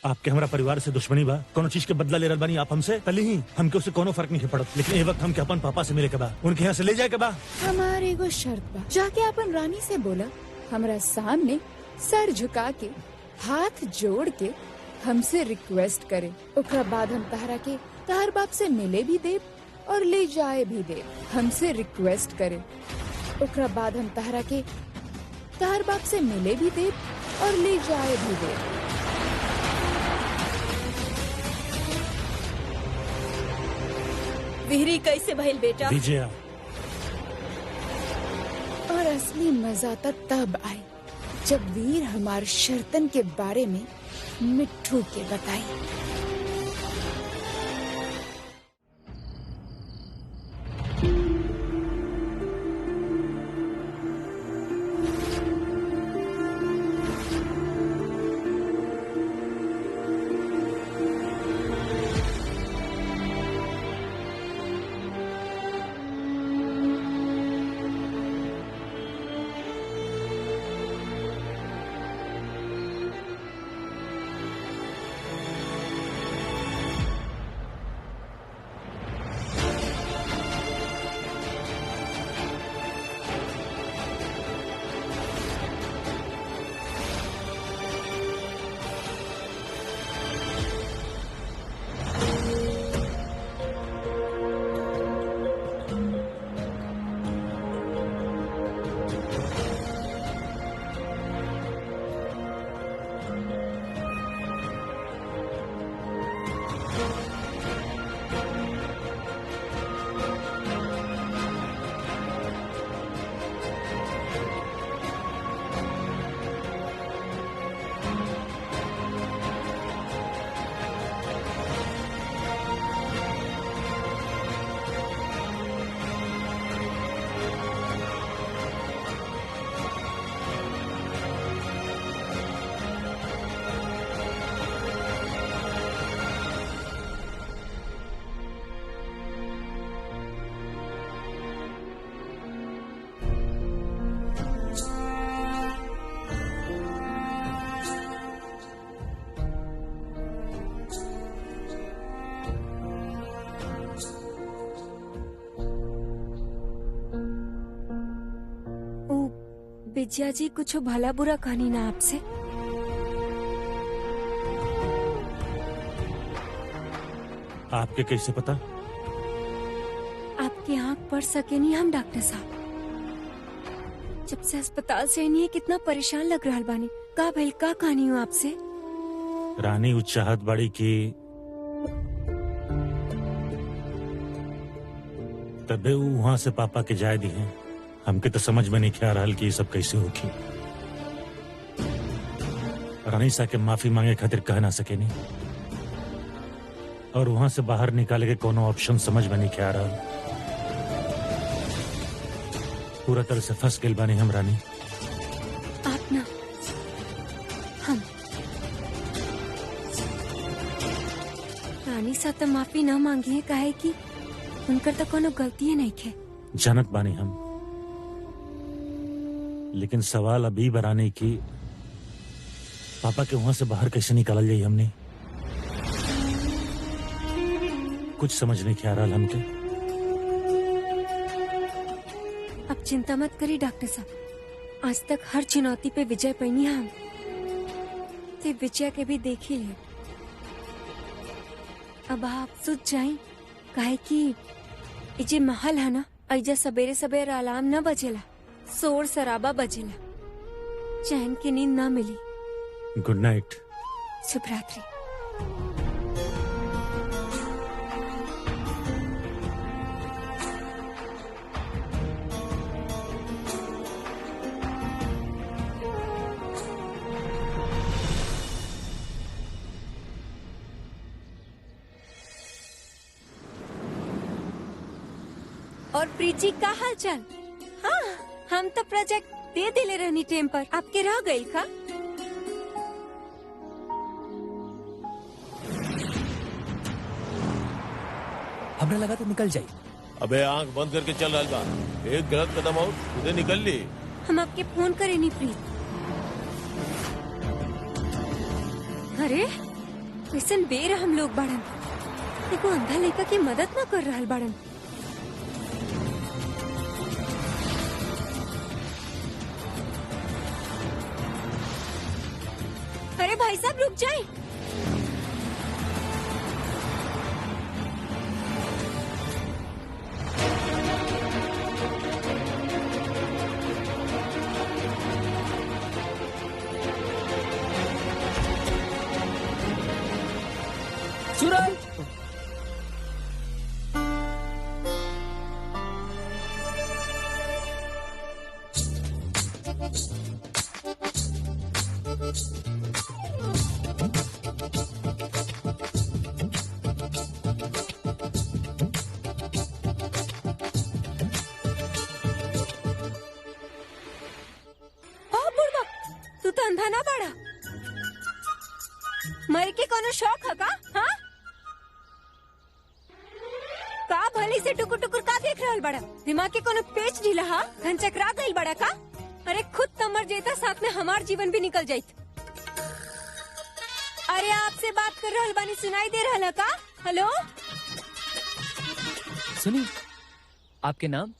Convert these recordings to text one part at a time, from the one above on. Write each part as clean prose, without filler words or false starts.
आपके हमारा परिवार से दुश्मनी बा, कोनो चीज के बदला ले रहा बानी आप हमसे, पहले ही हमके उससे कोनो फर्क नहीं पड़त, लेकिन ये वक्त हमके अपन पापा से मिले के बा, उनके यहाँ से ले जाए के बा। हमारे एगो शर्त बा, जाके अपन रानी से बोला हमरा सामने सर झुका के हाथ जोड़ के हमसे रिक्वेस्ट करे, ओकरा बाद हम तहरा के तहर बाप से मिले भी दे और ले जाए भी दे। हमसे रिक्वेस्ट करे, ओकरा बाद हम तहरा के तहर बाप से मिले भी दे और ले जाए भी दे। विहरी कैसे भइल बेटा? विजया, और असली मजा तब आई जब वीर हमार शर्तन के बारे में मिट्ठू के बताई। विजया जी कुछ भला बुरा कहानी ना आपसे? आपके कैसे पता? आपकी आंख पढ़ सके नहीं हम डॉक्टर साहब। जब से अस्पताल से नहीं है कितना परेशान लग रहा बानी। का भइल का कहानी हूँ आपसे? रानी चाहत बड़ी की तबे वहाँ से पापा के जाए दी हैं। हमके तो समझ में नहीं आ रहा कि ये सब कैसे होगी। रानी सा के माफी मांगे खातिर कह ना सके नहीं, और वहां से बाहर निकाले के कोनो ऑप्शन समझ में नहीं आ रहा। पूरा तरह से फंस गए बानी हम रानी। आप ना हम रानी सा तो माफी न मांगी है, काहे कि उनकर तो कोनो गलती नहीं है। जानत बानी हम, लेकिन सवाल अभी बराने की पापा के वहां से बाहर कैसे निकाल जाए हमने, कुछ समझ नहीं आ रहा हमके। अब चिंता मत करिए डॉक्टर साहब, आज तक हर चुनौती पे विजय पैनी हम ते विजय के भी देख ही ले। अब आप सोच जाए, काहे कि इजे महल है ना, ऐजा सवेरे सवेरे अलार्म न बजेला, शोर शराबा बजेला, चैन की नींद ना मिली। Good night. शुभ रात्रि। और प्रीति का हाल चाल? हाँ, हम तो प्रोजेक्ट दे दिले रहनी टेम पर, आपके रह गई का? हमें लगा तो निकल जाए। अबे आंख बंद करके चल रहा बा, एक गलत कदम आउट उधर निकल ली। हम आपके फोन करे नहीं प्रीत। अरे कैसन बेर हम लोग बाड़न, एगो अंधा लड़का की मदद न कर रहल बाड़न। अरे भाई साहब रुक जाए। सूरज, ओ बुढ़वा, तू तो अंधा ना बाड़ा, मर के कोनो शौक है का? हाँ, का भली से टुकुर टुकुर का देख रहल बड़ा? दिमाग के कोनो पेच ढीला हा? धन चकरा गइल बड़ा का? अरे खुद तो मर जेता, साथ में हमार जीवन भी निकल जाइत। अरे आपसे बात कर रहल बानी, सुनाई दे रहल है का? हेलो, सुनी, आपके नाम?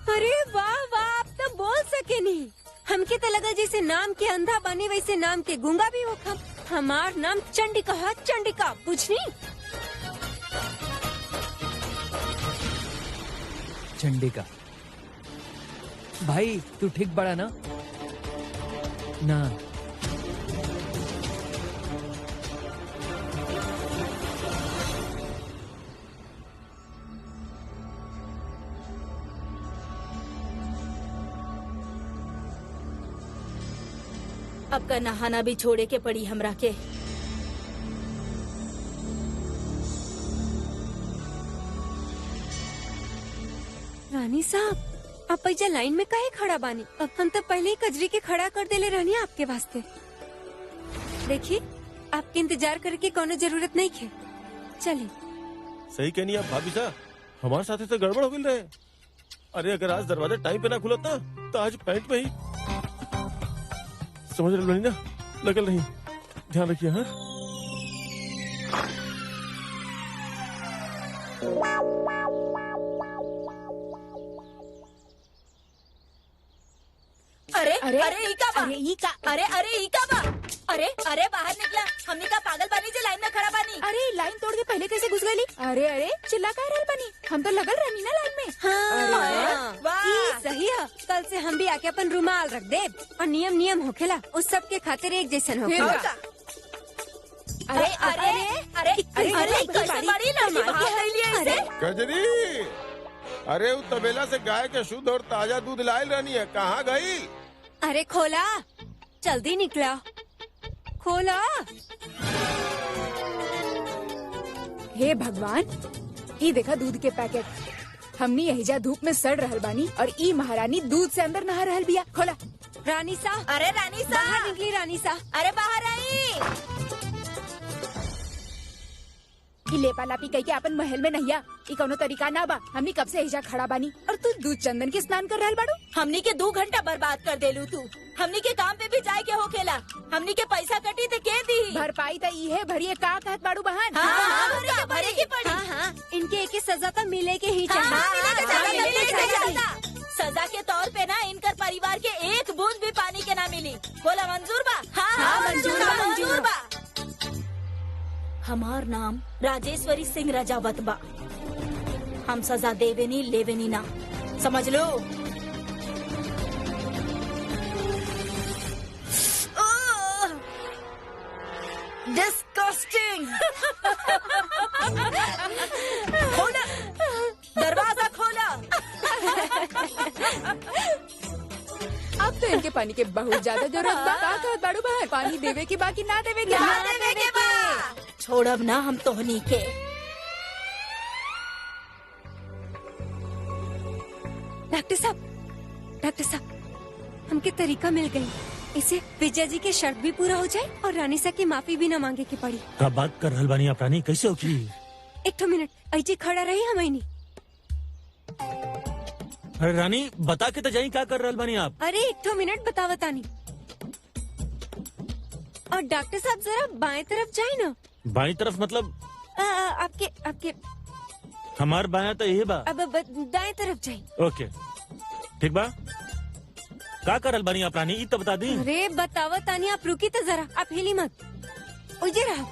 अरे वाह वाह, आप तो बोल सके नहीं। हमके तो लगा जैसे नाम के अंधा बने वैसे नाम के गूंगा भी हो। हमार नाम चंडिका है, चंडिका, बुझनी? चंडिका। भाई तू ठीक बड़ा ना? ना अब का नहाना भी छोड़े के पड़ी हमरा के। रानी साहब, आप ऐजा लाइन में काहे खड़ा बानी? अब हम तो पहले ही कजरी के खड़ा कर देले रहनी आपके वास्ते। देखिए, आपके इंतजार करके कोनो जरूरत नहीं है। चलिए। सही कहनी आप भाभी साहब, हमारे साथ से गड़बड़ हो गई रहे। अरे अगर आज दरवाजा टाइम पे ना खुलत ना तो आज पैंट में ही समझ रही ना, लगल नहीं। ध्यान रखिए। हाँ, अरे अरे, अरे इका बा, अरे ई का, अरे अरे इका बा, अरे अरे बाहर निकला। हमने का पागल बानी जे लाइन में खड़ा बानी। अरे लाइन तोड़ के पहले कैसे घुस गई? अरे अरे चिल्ला का रहल बनी, हम तो लगल रहनी ना लाइन में। हाँ, वाह। ये सही है। कल से हम भी आके अपन रुमाल रख दे और नियम होखेला, उस सब के खातिर एक जैसन फिर होखेला। का? अरे अरे अरे अरे अरे कैसे बड़ी लड़की भाग गई है ऐसे? कजरी, अरे वो तबेला से गाय के शुद्ध और ताजा दूध लायल रहनी है, कहाँ गई? अरे खोला, जल्दी निकला, खोला। हे भगवान, ई देखा दूध के पैकेट। हमनी यहीजा धूप में सड़ रहल बानी और ई महारानी दूध से अंदर नहा रहल बिया। खोला। रानी सा, अरे रानी सा, बाहर निकली रानी सा। अरे बाहर आई। ई लेपा लापी कह के अपन महल में नहिया, ई कोनो तरीका ना बा। हमनी कब से यहीजा खड़ा बानी और तू दूध चंदन के स्नान कर रहल बाड़ू। हमनी के 2 घंटा बर्बाद कर देलू तू। हमनी के काम पे भी जाए के होखेला। हमनी के पैसा कटी तो के दी? भरपाई त ई है, भरिए का कहत बाड़ू बहन। हाँ, भरे की पड़ी। हाँ, इनके एक सजा तो मिले के ही हाँ, चाहिए। मिले के चाहिए। सजा के तौर पे ना इनकर परिवार के एक बूंद भी पानी के ना मिली। बोला मंजूर बा? हाँ, मंजूर बा। हमार नाम राजेश्वरी सिंह रजावत बा। हम सजा देवेनी लेवेनी ना, समझ लो। डिस्कस्टिंग। खोला दरवाजा, खोला। अब तो इनके पानी के बहुत ज्यादा जरूरत बा। का कहत बाड़ू बहन? पानी देवे की बाकी ना देवे की? ना देवे के बा। छोड़ब ना हम तोहनी के। डॉक्टर साहब, हमके तरीका मिल गई। इसे विजय जी के शर्त भी पूरा हो जाए और रानी सा की माफी भी न मांगे की पड़ी। का बात कर रहल बानी आप रानी? कैसे होगी? एक मिनट, ऐजी खड़ा रही हमनी। अरे रानी बता के तो जाई, क्या कर रहल बानी आप? अरे एक मिनट बतावतानी। और डॉक्टर साहब जरा बाएं तरफ जाए ना। बाई तरफ मतलब आपके आपके हमार बाया तो यही बा। अब दाएं तरफ जाए। ओके ठीक बा। का करल बानी आप रानी, ई तो बता दी। अरे बतावा तानी, आप रुकी तो जरा, आप हिली मत। उजे रहा।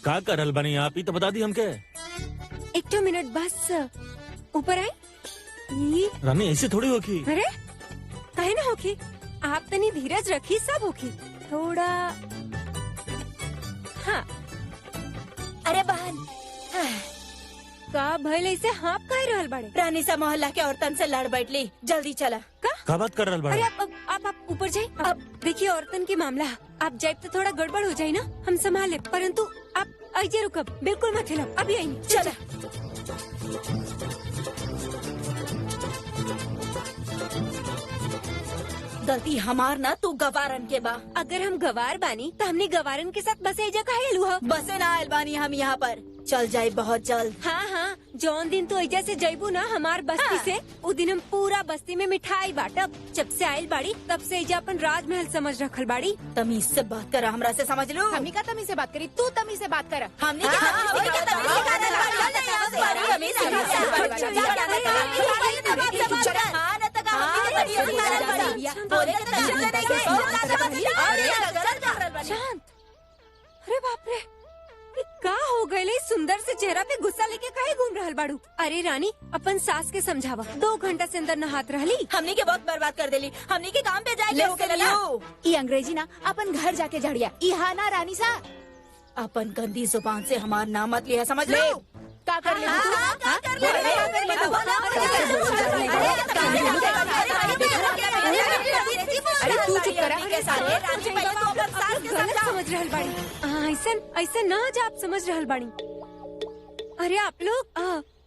का करल बानी आप, ई तो बता दी हमके। एक दो मिनट बस। ऊपर आए। ये रानी ऐसे थोड़ी होगी। अरे काहे ना होगी, आप तनी धीरज रखी, सब होगी। थोड़ा हाँ। अरे बहन, का भइल ऐसे हाँप काहे रहल बाड़े? रानी सा मोहल्ला के औरतन से लड़ बैठली, जल्दी चला। का बात कर रहल अरे बाड़ा? आप ऊपर जाए। अब देखिए औरतन की मामला है, आप जाए तो थोड़ा गड़बड़ हो जाए ना, हम संभाले। परंतु आप आइए, रुकब बिल्कुल मत हिलब, अभी आई। चला। गलती हमार ना, तू गवारन के बा। अगर हम गवार बानी तो हमने गवारन के साथ बस एजा काहे एलू ह? बसे ना आयल बानी हम यहाँ पर, चल जाए बहुत जल्द। हाँ हाँ, जौन दिन तू एजा से जइबू ना हमार बस्ती से, उस दिन हम पूरा बस्ती में मिठाई बांटब। जब से आयल बाड़ी तब से एजा अपन राजमहल समझ रखल बाड़ी। तमीज से बात करा, हमरा से समझ लो। हमी का तमी से बात करी, तू तमी से बात कर। हमने क्या तमीज सिखाया? शांत। अरे बाप रे, ये का हो गए? सुंदर से चेहरा पे गुस्सा लेके काहे घूम रहल बाड़ू? अरे रानी, अपन सास के समझावा, 2 घंटा से अंदर नहात रहली। हमने के वक्त बर्बाद कर देली, हमने के काम पे जाए ई अंग्रेजी ना, अपन घर जाके झाड़िया। यहाँ ना रानी सा, अपन गंदी जुबान से हमार नाम मत लिया, समझ लो। का कर ले अरे तू चुप करा। गलत समझ रहल बाड़ी। ऐसन ऐसन ना जा, आप समझ रहल बाड़ी। अरे आप लोग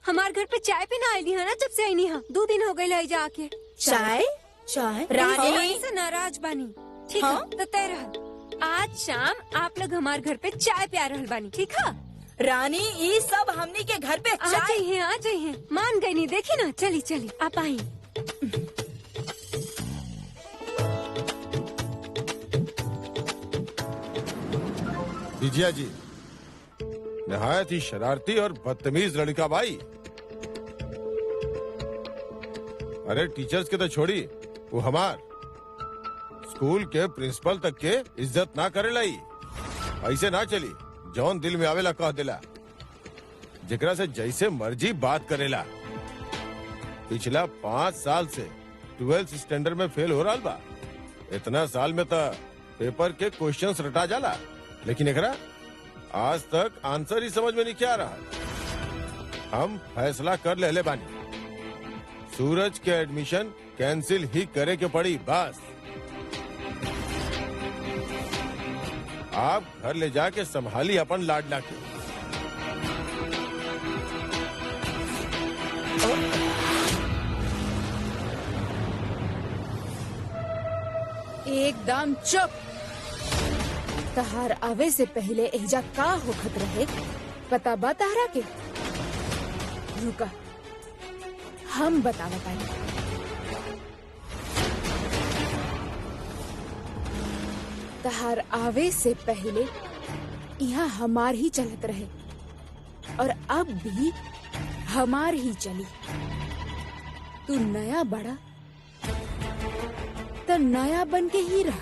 हमार घर पे चाय पे ना आयली है ना, जब से आई है 2 दिन हो गए लाई जाके। चाय चाय रानी से नाराज बानी, ठीक है? तो तय रहल, आज शाम आप लोग हमार घर पे चाय पे आ रहल बानी, ठीक है? रानी, ये सब हमनी के घर पे आ चाय। जाइए, मान गई नहीं, देखी ना। चली चली, आप आई। विजया जी, नहायत ही शरारती और बदतमीज लड़का भाई। अरे टीचर्स के तो छोड़ी, वो हमार स्कूल के प्रिंसिपल तक के इज्जत ना करे लाई। ऐसे ना चली, जौन दिल में आवेला कह देला, जेकरा से जैसे मर्जी बात करेला। पिछला 5 साल से 12th स्टैंडर्ड में फेल हो रहा बा। इतना साल में तो पेपर के क्वेश्चंस रटा जाला, लेकिन एकरा आज तक आंसर ही समझ में नहीं क्या रहा। हम फैसला कर ले बानी, सूरज के एडमिशन कैंसिल ही करे के पड़ी बस। आप घर ले जाके संभाली अपन लाडला के। एकदम चुप। तहार आवे से पहले एजा का होखत रहे पता बा तहरा के? रुका, हम बतावा पानी। तहार आवे से पहले यहाँ हमार ही चलत रहे, और अब भी हमार ही चली। तू नया बड़ा तो नया बन के ही रहा,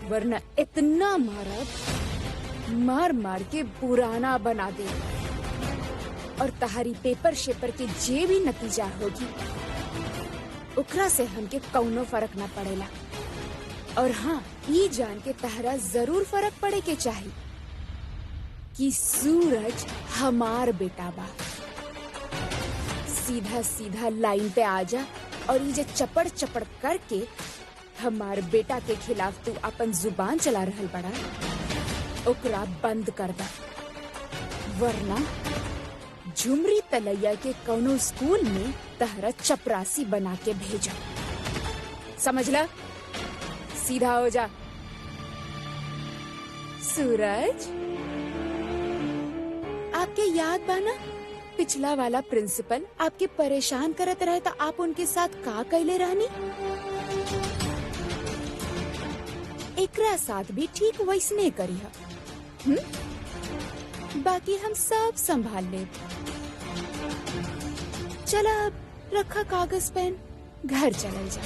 वरना इतना मार मार के पुराना बना दे। और तहारी पेपर शेपर के जे भी नतीजा होगी, उकरा से हमके कौनो फर्क ना पड़ेला। और हाँ, ये जान के तहरा जरूर फर्क पड़े के चाहिए कि सूरज हमार बेटा बा। सीधा सीधा लाइन पे आ जा, और ये चपड़ चपड़ करके हमार बेटा के खिलाफ तू अपन जुबान चला रहल बड़ा, ओकरा बंद कर दा, वरना झुमरी तलैया के कौनो स्कूल में तहरा चपरासी बना के भेजा। समझला? सीधा हो जा। सूरज, आपके याद बाना पिछला वाला प्रिंसिपल आपके परेशान करत रहे तो आप उनके साथ का कैले रहनी? एकरा साथ भी ठीक वैसने करिहा। बाकी हम सब संभाल ले। चला अब रखा कागज पेन, घर चलल जा।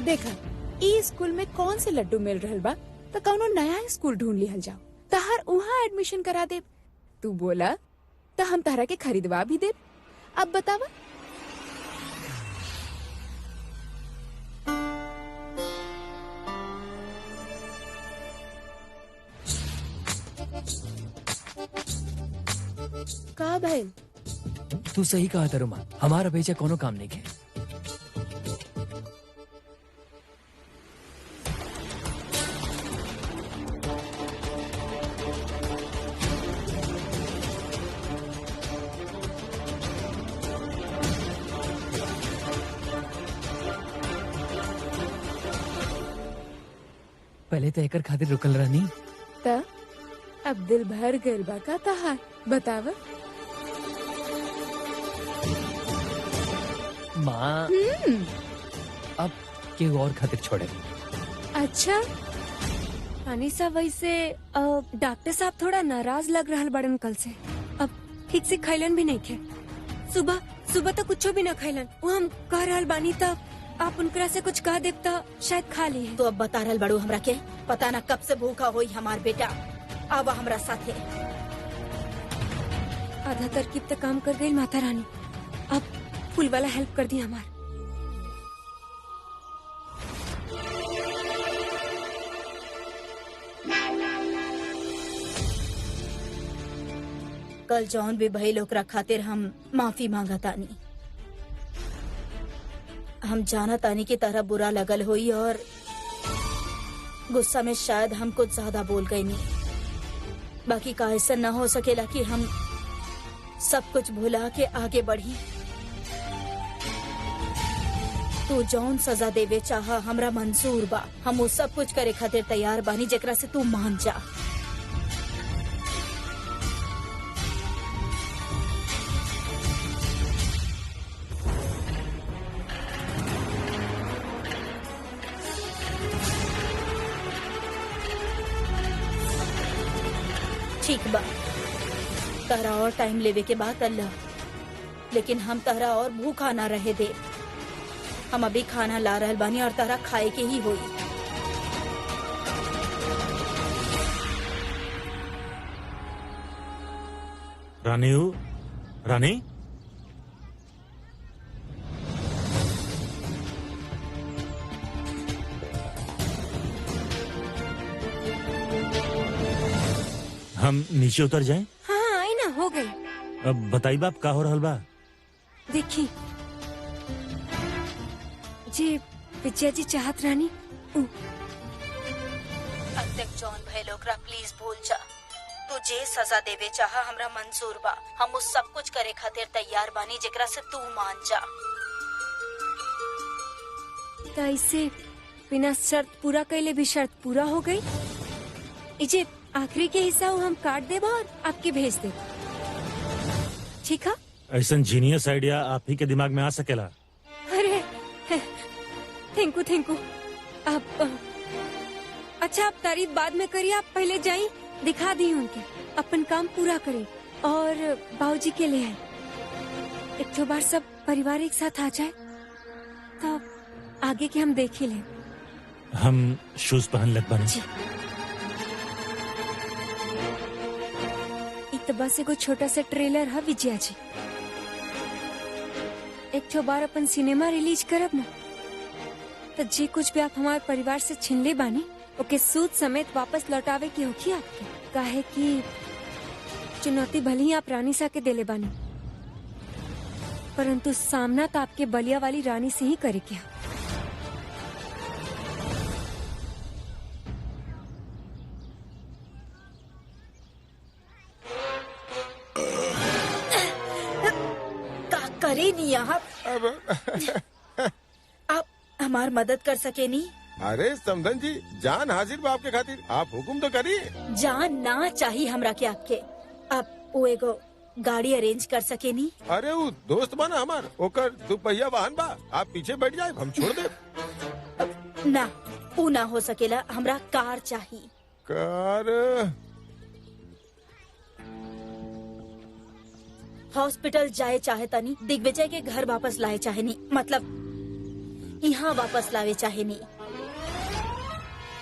देखा ई स्कूल में कौन से लड्डू मिल रहल बा, तो कौनो नया स्कूल ढूंढ लिहल जाओ। तहर वहाँ एडमिशन करा दे। तू बोला तो हम तहरा के खरीदवा भी दे। अब बतावा। का भइल? तू सही कहा तरुमा, हमारा भेजा कोनो काम नहीं के। पहले तो एकर खातिर रुकल रहनी, त अब दिल भर गइल बा का तहार? बतावा। माँ अब के और खातिर छोड़े। अच्छा, अनीसा वैसे डॉक्टर साहब थोड़ा नाराज लग रहा बड़न कल से। अब ठीक से खैलन भी नहीं खे। सुबह सुबह तो कुछ भी न खैलन। वो हम कह रहल बानी तब आप उनकरा से कुछ कह देव तो शायद खा लिए। तो अब बता रहल बड़ू हमरा के, पता न कब से भूखा होई हमार बेटा। अब हमरा साथे आधा तरकीब तक काम कर गई माता रानी। अब फूल वाला हेल्प कर दी हमार। कल जौन भी भइल ओकरा खातिर हम माफी मांगा तानी। हम जाना तानी की तरह बुरा लगल हुई और गुस्सा में शायद हम कुछ ज्यादा बोल गए नहीं। बाकी का ऐसा न हो सकेला कि हम सब कुछ भुला के आगे बढ़ी। तू जौन सजा देवे चाहा हमरा मंजूर बा। हम वो सब कुछ करे खातिर तैयार बानी जेकरा से तू मान जा। ठीक बा, तहरा और टाइम लेवे के बाद अल्लाह, लेकिन हम तहरा और भूखा ना रहे दे। हम अभी खाना ला रहल बानी और तहरा खाए के ही होई। रानी रानी हम नीचे उतर जाएं? हाँ आई ना, हो गई। अब बताई बाप का हो रहल बा? देखी जी विजया जी चाहत रानी अब तक जॉन भइल ओकरा प्लीज भूल जा। तू जे सजा देवे चाहा हमरा मंजूर बा। हम उस सब कुछ करे खातिर तैयार बानी जेकरा से तू मान जा। तो ऐसे बिना शर्त पूरा कैले भी शर्त पूरा हो गई। इजे आखिरी के हिस्सा हम काट देब और आपके भेज दे। ठीक है? ऐसा जीनियस आइडिया आप ही के दिमाग में आ सकेला? अरे थैंक यू। आप अच्छा, आप तारीफ बाद में करिए। आप पहले जाइए, दिखा दी उनके, अपन काम पूरा करें और बाबूजी के लिए आए। एक बार सब परिवार एक साथ आ जाए तो आगे के हम देख ही लें। हम शूज पहन लग बने। जी। तो बस एगो छोटा सा ट्रेलर है विजया जी। एक बार अपन सिनेमा रिलीज करब ना, तो जे कुछ भी आप हमारे परिवार से छीनले बानी ओके सूद समेत वापस लौटावे की होगी आपके। काहे कि चुनौती भले ही आप रानी सा के देले बानी, परंतु सामना तो आपके बलिया वाली रानी से ही करे क्या। का करे नहीं आप? हमार मदद कर सके नी? अरे समधन जी, जान हाजिर बा आपके खातिर, आप हुकुम तो करिए। जान ना चाहिए हमरा के आपके। अब वो एगो गाड़ी अरेंज कर सके नी? अरे वो दोस्त बना हमार, ओकर दुपहिया वाहन बा, आप पीछे बैठ जाए, हम छोड़ दे। ना, वो ना हो सकेला, हमरा कार चाहिए। कार? हॉस्पिटल जाए चाहे तनी, दिग्विजय के घर वापस लाए चाहे नी, मतलब यहाँ वापस लावे चाहे नी।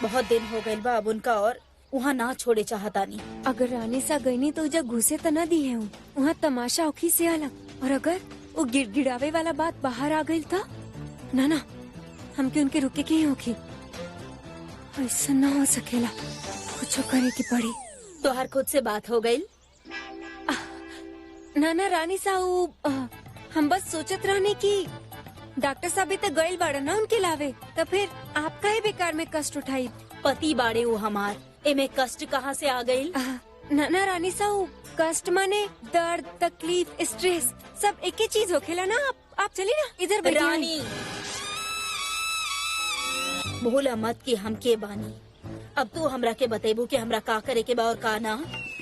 बहुत दिन हो गए बा अब उनका, और वहाँ ना छोड़े चाहता नी। अगर रानी सा गईनी तो उजा घुसे त न दी है वहाँ तमाशा औखी से अलग। और अगर वो गिड़गिड़ावे वाला बात बाहर आ गई था ना ना, हमके उनके रुके के ही होगी। ऐसा ना हो सकेला, कुछ करे की पड़ी। तो हर खुद से बात हो गई? ना ना रानी साहू, हम बस सोचत रहने की डॉक्टर साहब भी तो गइल बाड़ा ना उनके लावे, तो फिर आप काहे बेकार में कष्ट उठाई। पति बाड़े वो हमार, एमे कष्ट कहाँ से आ गई? ना ना रानी साहू, कष्ट माने दर्द, तकलीफ, स्ट्रेस सब एक ही चीज होखेला ना। आप चलिए ना, इधर बैठिए। रानी, भूला मत कि हम के बानी। अब तू हमरा के बतेबू कि हमरा का करे के बा और का ना।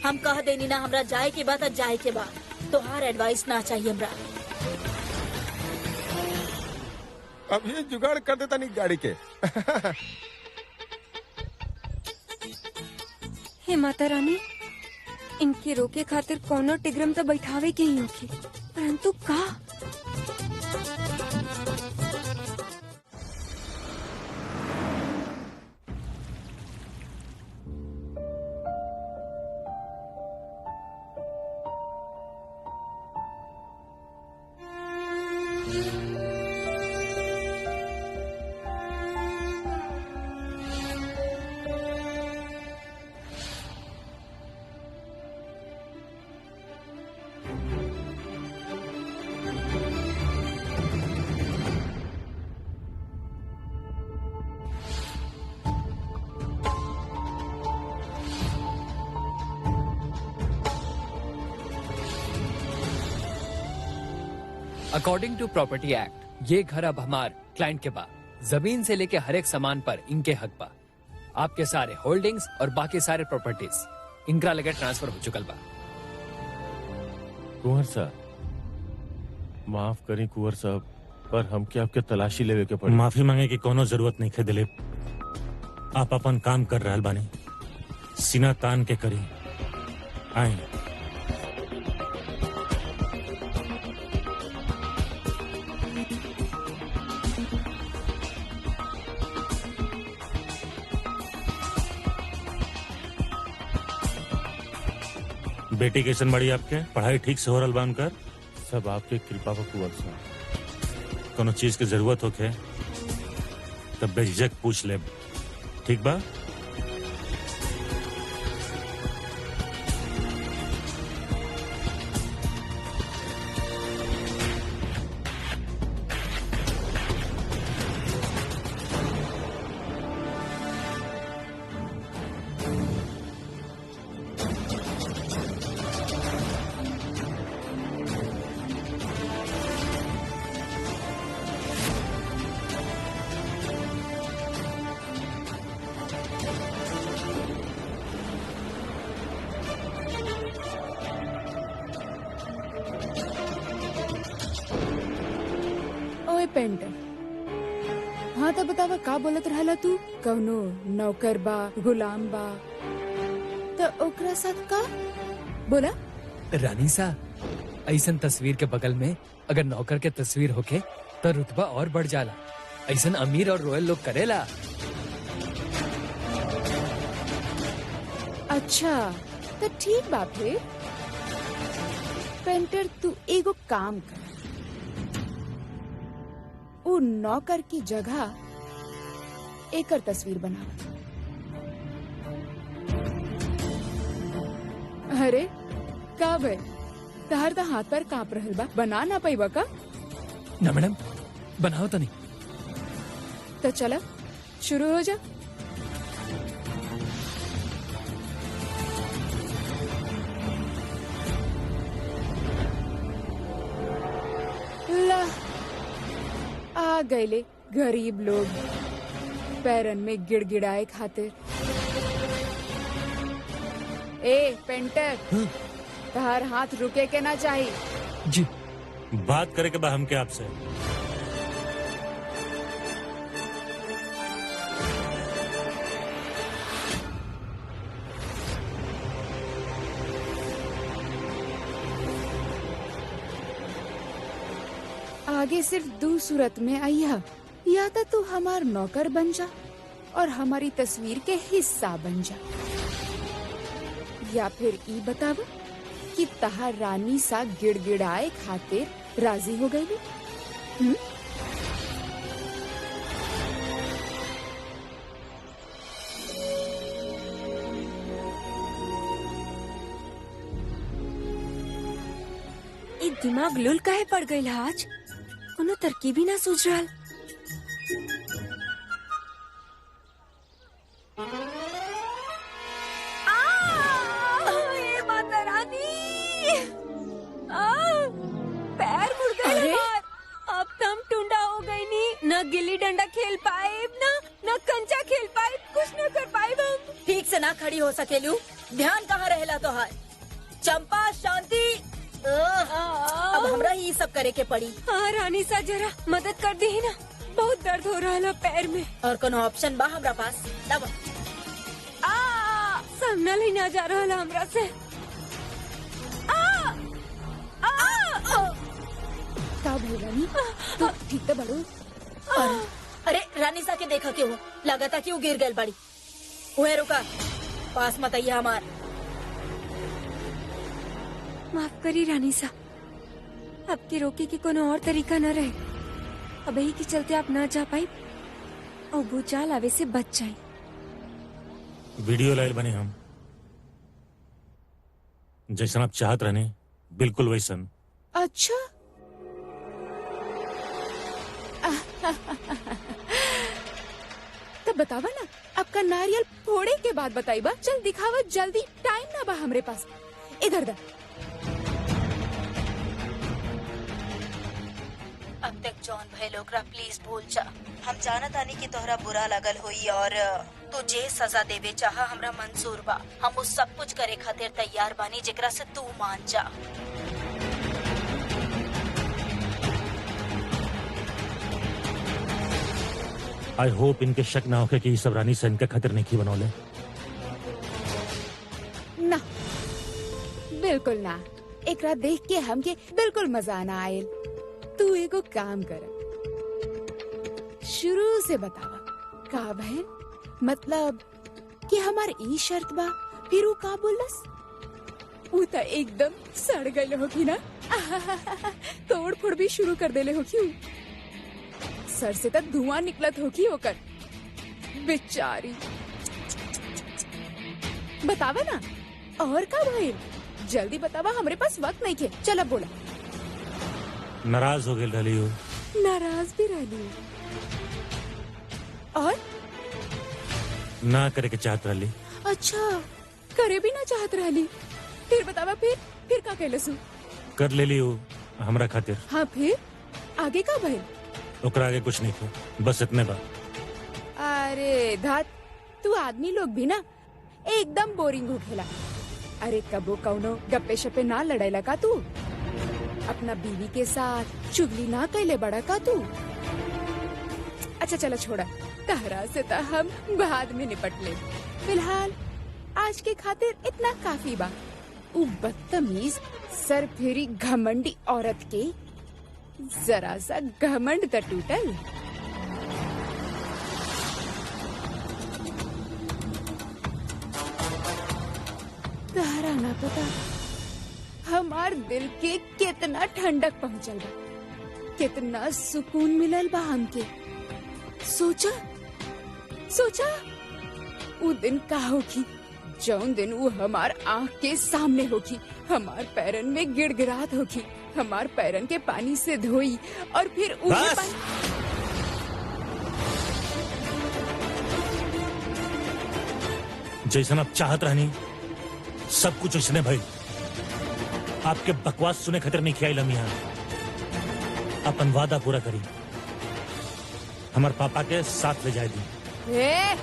हम कह देनी ना हमरा जाए के बा त जाए के बा, तोहार एडवाइस ना चाहिए हमरा। अब ये जुगाड़ कर देता नहीं गाड़ी के। हे माता रानी, इनके रोके खातिर कोनो टिग्रम तो बैठावे के ही होगी, परंतु का? अकॉर्डिंग टू प्रॉपर्टी एक्ट ये घर अब हमार क्लाइंट के बा। जमीन से लेके हर एक सामान पर इनके हक बा। आपके सारे होल्डिंग्स और बाकी सारे प्रॉपर्टीज इनकरा लगे ट्रांसफर हो चुकल बा। कुंवर साहब, माफ करें कुंवर साहब, पर हमके आपके तलाशी लेवे के पड़ी। माफी मांगे की कोनो जरूरत नहीं है दिलीप। आप अपन काम कर रहल बानी, सीना तान के करी। आए बेटी कैसन बड़ी आपके? पढ़ाई ठीक से हो रहा बा उनकर? सब आपके कृपा पर कुंवर साहब। कोनो चीज की जरूरत होके तब बेझिझक पूछ ले, ठीक बा? पेंटर, हाँ तो बतावा का बोलत रहला तू? कौनो नौकर बा, गुलाम बा, तो ओकरा साथ का बोला? रानी सा, ऐसन तस्वीर के बगल में अगर नौकर के तस्वीर होके तो रुतबा और बढ़ जाला। ऐसन अमीर और रॉयल लोग करेला। अच्छा तो ठीक बा फिर। पेंटर तू एगो काम कर, वो नौकर की जगह एकर तस्वीर बना। अरे का भाई, तहर तो हाथ पर कांप रहल बा, बना ना पाइबा का? ना मैडम, बनाओ तो नहीं। तो चला शुरू हो जा। ला आ गए गरीब लोग पैरन में गिड़गिड़ाए खातिर। ए पेंटर, तहार हाथ रुके के ना चाहिए। जी बात करे के बा हमके आपसे। आगे सिर्फ दो सूरत में आइया, या तो तू हमार नौकर बन जा और हमारी तस्वीर के हिस्सा बन जा, या फिर ई बताव कि तहार रानी सा गिड़गिड़ाए खातिर राजी हो गई। ई दिमाग लुल काहे पड़ गई आज? कोनो तरकीब ही ना सूझ रहा। ये माता रानी, पैर मुड़ गए हमार। अब तम टुंडा हो गई नी, न गिल्ली डंडा खेल पाए, न कंचा खेल पाए, कुछ न कर पाए हम। ठीक से ना खड़ी हो सकेलू, ध्यान कहाँ रहेला तो है। चंपा, शांति, अब हमरा ही सब करे के पड़ी। हाँ रानी सा, जरा मदद कर दी ना, बहुत दर्द हो रहा है पैर में। और कोनो ऑप्शन बा हमरा पास? तब सामना ही ना जा रहा है हमरा से। का भई रानी, तू ठीक तो बड़ो? अरे रानी सा के देखा क्यों? लगाता क्यों गिर गए बड़ी? उहे रुका, पास मत आइया हमार। माफ करी रानी सा, आपके रोके की कोनो और तरीका न रहे। अब यही के चलते आप ना जा पाई और भूचाल आवे से बच जाए। वीडियो लाइल बने हम, जैसा आप चाहत रहने बिल्कुल वैसन। अच्छा तब बतावा ना, आपका नारियल फोड़े के बाद बताइबा। चल दिखावा जल्दी, टाइम ना बा हमरे पास। इधर दा। अब तक जॉन भाई लोकरा प्लीज भूल जा। हम जानत आनी कि तोहरा बुरा लगल हुई और तू जे सजा देवे चाहा हमरा मंजूर बा। हम उस सब कुछ करे खातिर तैयार बानी जेकरा से तू मान जा। आई होप इनके शक ना होके कि ये सब रानी सन के खातिर नहीं बनौले। ना, बिल्कुल ना। एकरा देख के हमके बिल्कुल मजा ना आयल। तू एगो काम कर, शुरू से बतावा का बहन, मतलब कि हमार ई शर्त बा, फिर ऊ का बोलस? ऊ त एकदम सड़ गई होगी ना। तोड़ फोड़ भी शुरू कर देले होगी। सर से तक धुआं निकलत होगी होकर। बेचारी, बतावा ना और का भइल? जल्दी बतावा, हमरे पास वक्त नहीं के। चल अब बोला। नाराज हो गए रही हो? नाराज भी रही और ना करे के चाहत रही। अच्छा, करे भी ना चाहत रही। फिर बतावा, फिर का कैलसू? कर ले ली हो हमरा खातिर। हाँ, फिर आगे का भइल? ओकरा आगे कुछ नहीं था, बस इतने बा। अरे धात, तू आदमी लोग भी ना एकदम बोरिंग हो खेला। अरे कबो कौनो गप्पे शप्पे ना लड़ेला का तू? अपना बीवी के साथ चुगली ना कैले बड़ा का तू? अच्छा चलो छोड़ा, तहरा से तो हम बाद में निपट ले। फिलहाल आज के खातिर इतना काफी बा। उ बदतमीज सर फेरी घमंडी औरत के जरा सा घमंड त टूटल। तहरा ना पता हमार दिल के कितना ठंडक पहुंचल बा, कितना सुकून मिलल बा हमके। सोचा उ दिन का होगी जौन दिन वो हमार आँख के सामने होगी, हमार पैरन में गिड़गिड़ात होगी, हमार पैरन के पानी से धोई और फिर उन्हें जैसन आप चाहत रहनी सब कुछ इसने भाई। आपके बकवास सुने खातिर नहीं खियाई लम्हा। अपन वादा पूरा करी। हमारे पापा के साथ ले जाए दी। ए,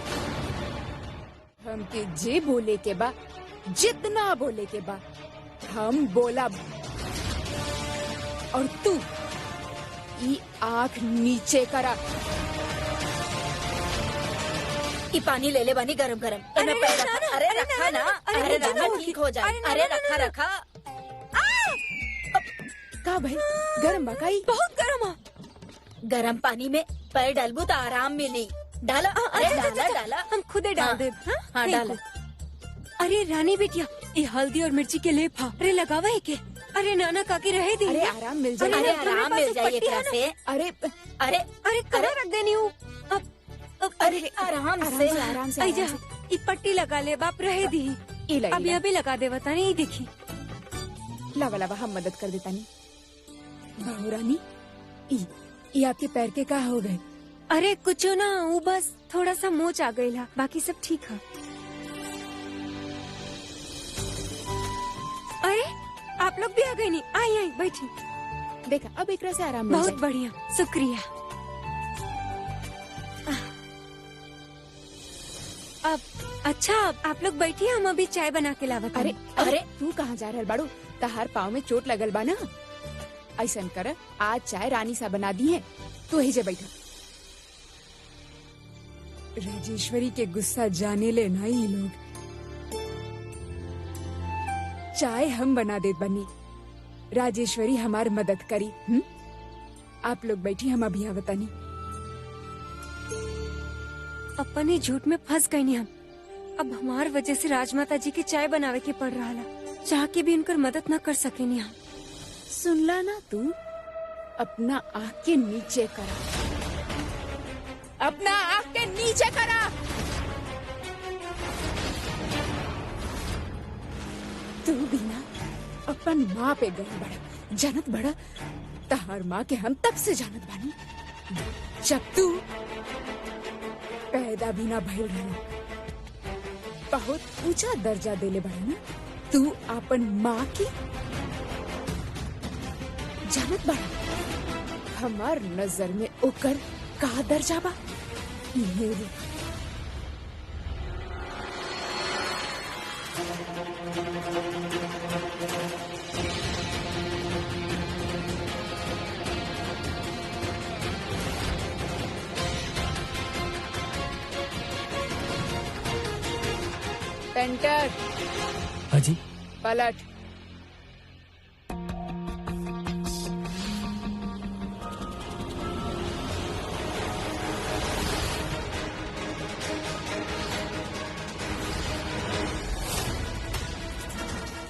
हमके जे बोले के बा, जितना बोले के बा हम बोला। और तू ई आँख नीचे करा। ई पानी ले ले बानी गरम गरम। अरे इमे पैर ना, रखा। ना, अरे अरे रखा ना, ना। अरे अरे नीचे रखा ना ठीक हो जाए। अरे ना, अरे ना, रखा ना, रखा। का भाई गरम बकाई? बहुत गर्म है। गरम पानी में पैर डालबू तो आराम मिली। डाला। अरे डाला डाला। हम खुदे डाल हाँ, दे। हाँ, डाला। अरे रानी बिटिया, ये हल्दी और मिर्ची के लेप हा। अरे लगावा है के? अरे नाना काकी रहे दी। अरे आराम मिल जाए। अरे तुम्हारे आराम पास मिल एक जाए पट्टी है एकरा ना? से। अरे अरे अरे कहाँ रख देनी हूँ? अब अरे आराम से। आराम से, आइजा, आराम से। ये पट्टी लगा ले बाप रहे दी। इला, अभी इला। अभी लगा दे बताने ये देखी। लावा लावा हम मदद कर देता नहीं। बहू रानी, ये आपके पैर के का हो गए? अरे कुछ ना, वो बस थोड़ा सा मोच आ गई ला, बाकी सब ठीक है। अरे आप लोग भी आ गए नहीं? आई आई बैठी। देखा अब एकरा से आराम मिल बहुत जाए। बढ़िया, शुक्रिया। अब अच्छा, आप लोग बैठिए, हम अभी चाय बना के लावत हनी। अरे अरे तू कहाँ जा रहल बाड़ू? तहार पाँव में चोट लगल बा ना? ऐसन कर, आज चाय रानी सा बना दी है, तू ही जे बैठा। राजेश्वरी के गुस्सा जाने ले ना ये लोग। चाय हम बना देत बनी, राजेश्वरी हमार मदद करी। आप लोग बैठी, हम अभी आवतानी। अपने झूठ में फंस गई नहीं हम। अब हमार वजह से राजमाता जी के चाय बनावे के पड़ रहा ला। चाह के भी उनकर मदद न कर सके नहीं हम। सुनला ना तू? अपना आँख के नीचे करा, अपना आँख के नीचे करा। तू भी ना अपन माँ पे गई बड़ा, जानत बड़ा। तहार माँ के हम तब से जानत बानी, जब तू पैदा भी ना भइल रही। बहुत ऊंचा दर्जा देले बड़ा ना तू अपन माँ की। जानत बड़ा हमार नजर में ओकर का दर्जा बा? ये रे। पेंटर हाँ जी। पलट।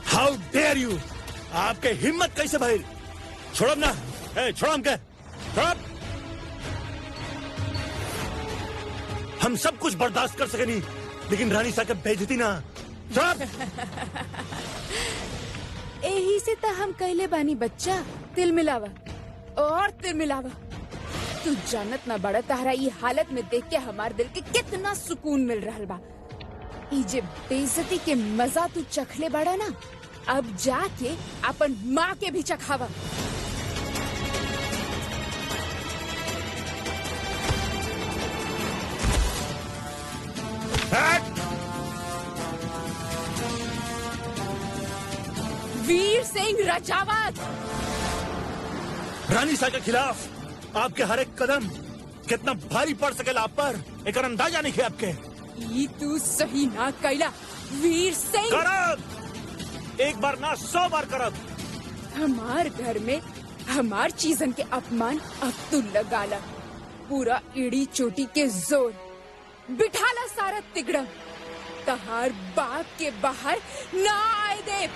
हाउ डेयर यू! आपके हिम्मत कैसे भाई? छोड़ो ना, छोड़ो हमके, छोड़ो। हम सब कुछ बर्दाश्त कर सके नहीं, लेकिन रानी साहब बेइज्जती ना। छोड़ो। यही से तो हम कहले बानी बच्चा, तिल मिलावा और तिल मिलावा। तू जानत ना बड़ा, तारा ये हालत में देख के हमार दिल के कितना सुकून मिल रहा बा। ई जे बेइज्जती के मजा तू चखले बड़ा ना, अब जाके अपन माँ के भी चखावा। वीर सिंह राजावत, रानी साहब के खिलाफ आपके हर एक कदम कितना भारी पड़ सकेला आप पर, एक अंदाजा नहीं है आपके। ई तू सही ना कैला वीर सिंह। करब, एक बार ना 100 बार करब। हमार घर में हमार चीजन के अपमान अब तू लगाला। पूरा इड़ी चोटी के जोर बिठाला सारा तिगड़ा। तहार बाग के बाहर ना आए दे।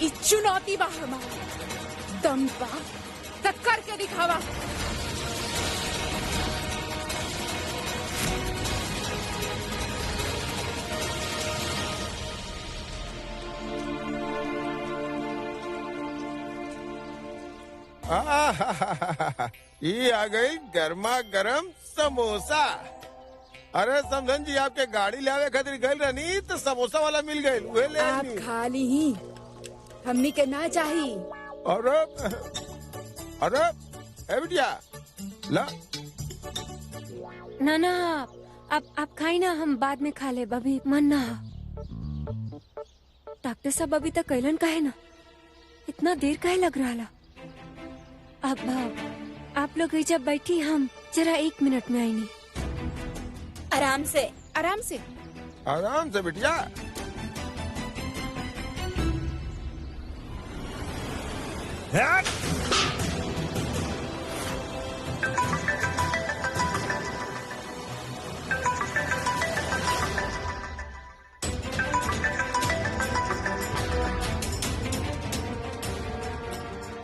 ई चुनौती बा हमार, दम बा त करके दिखावा। ये आ गई गर्मा गर्म समोसा। अरे समझन जी, आपके गाड़ी लावे खातिर गई रहनी तो समोसा वाला मिल गए, उहे ले आप आनी। खा ली ही, हमनी के ना चाही। अरे अरे ए बिटिया ला, ना ना आप खाई ना, हम बाद में खा ले, अभी मन ना। डॉक्टर साहब अभी तक कैलन का है ना, इतना देर काहे लग रहा ला। अब आप लोग जब बैठी, हम जरा 1 मिनट में आई नहीं। आराम से। आराम से। आराम से बिटिया।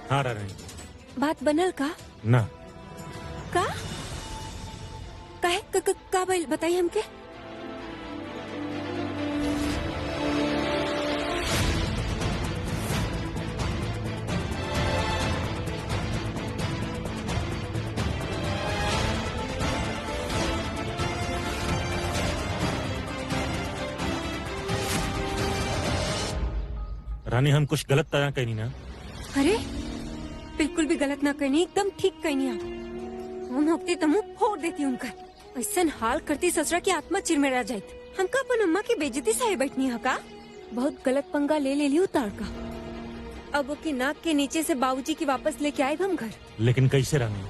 हाँ रानी। बात बनल का? ना। का काहे का भाई बताइए हमके। रानी हम कुछ गलत तरह कहीं ना। अरे बिल्कुल भी गलत ना करनी, एकदम ठीक कहनी आप। हम होती तो मुंह फोड़ देती उनका। ऐसा हाल करती ससुरा की आत्मा चिरमिरा जाये। हमका अपन अम्मा की बेइज्जती सहे बैठनी है का। बहुत गलत पंगा ले ली उतार का। अब वो की नाक के नीचे से बाबूजी की वापस लेके आए हम घर। लेकिन कैसे रानी?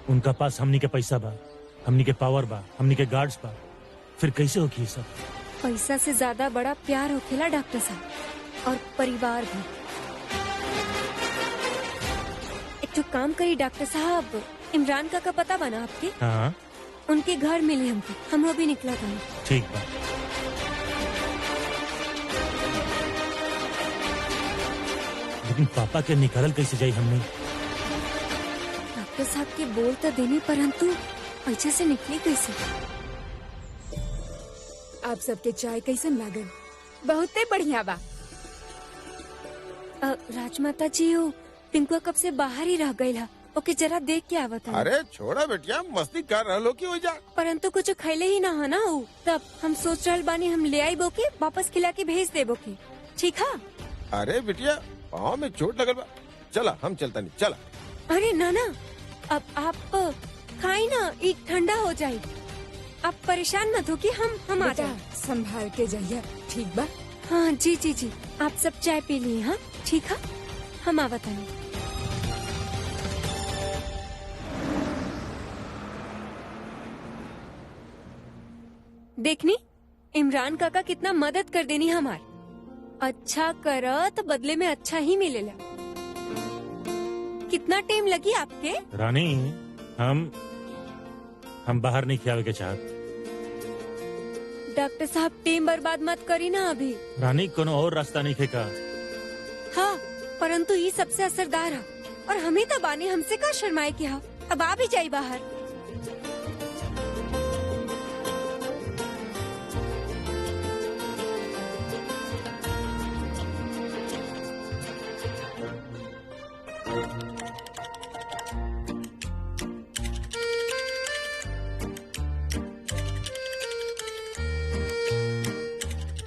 उनका पास हमनी के पैसा बा, हमनी के पावर बा, हमनी के गार्ड्स बा, फिर कैसे होगी ये सब? पैसा से ज्यादा बड़ा प्यार होखेला डॉक्टर साहब, और परिवार भी। एक तो काम करी डॉक्टर साहब, इमरान का पता बना आपके? हाँ उनके घर मिले हमको, हम अभी निकला था। ठीक बा। लेकिन पापा के निकालल कैसे जाई हमने? डॉक्टर साहब के बोल तो देने, परंतु पैसे से निकली कैसे? आप सबके चाय कैसन लागल? बहुते बढ़िया बा। राजमाता जी हो, पिंकुआ कब से बाहर ही रह गई है। ओके जरा देख के आवत है। अरे छोड़ा बेटिया, मस्ती कर रहा लो की हो जा। परंतु कुछ खैले ही ना हो ना हो, तब हम सोच रहल बानी हम ले आई बोके, वापस खिला के भेज दे बोके। ठीक है? अरे बिटिया पाँव में चोट लगल बा, चला हम चलता नहीं, चला। अरे नाना, अब आप खाई ना, ये ठंडा हो जाए। आप परेशान मत हो कि हम आ बेटा जाए। संभाल के जाइए, ठीक बा? हाँ जी जी जी, आप सब चाय पी लिए? हाँ ठीक है, हम आवत हैं। देखनी इमरान काका कितना मदद कर देनी हमार। अच्छा करा तो बदले में अच्छा ही मिलेला। कितना टाइम लगी आपके? रानी हम बाहर नहीं खियावे के चाहत। डॉक्टर साहब टाइम बर्बाद मत करी ना अभी। रानी कोनो और रास्ता नहीं खे का? हाँ, परंतु ये सबसे असरदार है, और हमें तो बाने हमसे का शर्माए की हा। अब आ भी जाई बाहर।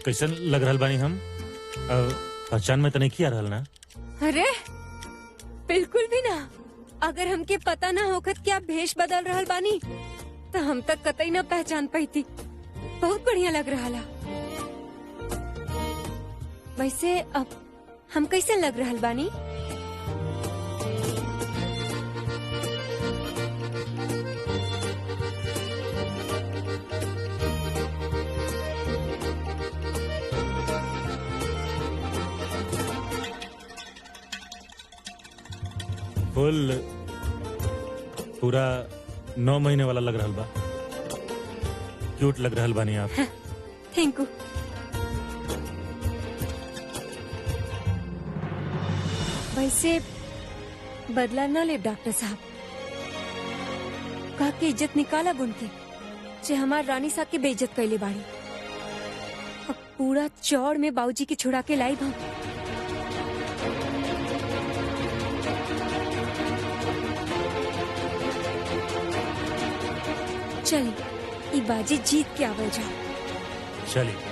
कैसन लग रहल बानी हम? पहचान में तो नहीं किया रहल ना? अरे बिल्कुल भी ना। अगर हमके पता ना होखत कि आप भेष बदल रहल बानी, तो हम तक कतई ना पहचान पाई। बहुत बढ़िया लग रहा ला। वैसे अब हम कैसे लग रहल बानी? फुल पूरा 9 महीने वाला लग रहल बा। क्यूट लग रहल बानी आप। Thank you. वैसे बदला ना ले डॉक्टर साहब, कहा के इज्जत निकाला गुन के, जे हमार रानी साहब की बेइज्जत कैले बाड़ी। अब पूरा चौड़ में बाबूजी की छुड़ा के लाई हम। चलिए, ई बाजी जीत के आवे जाओ। चलिए।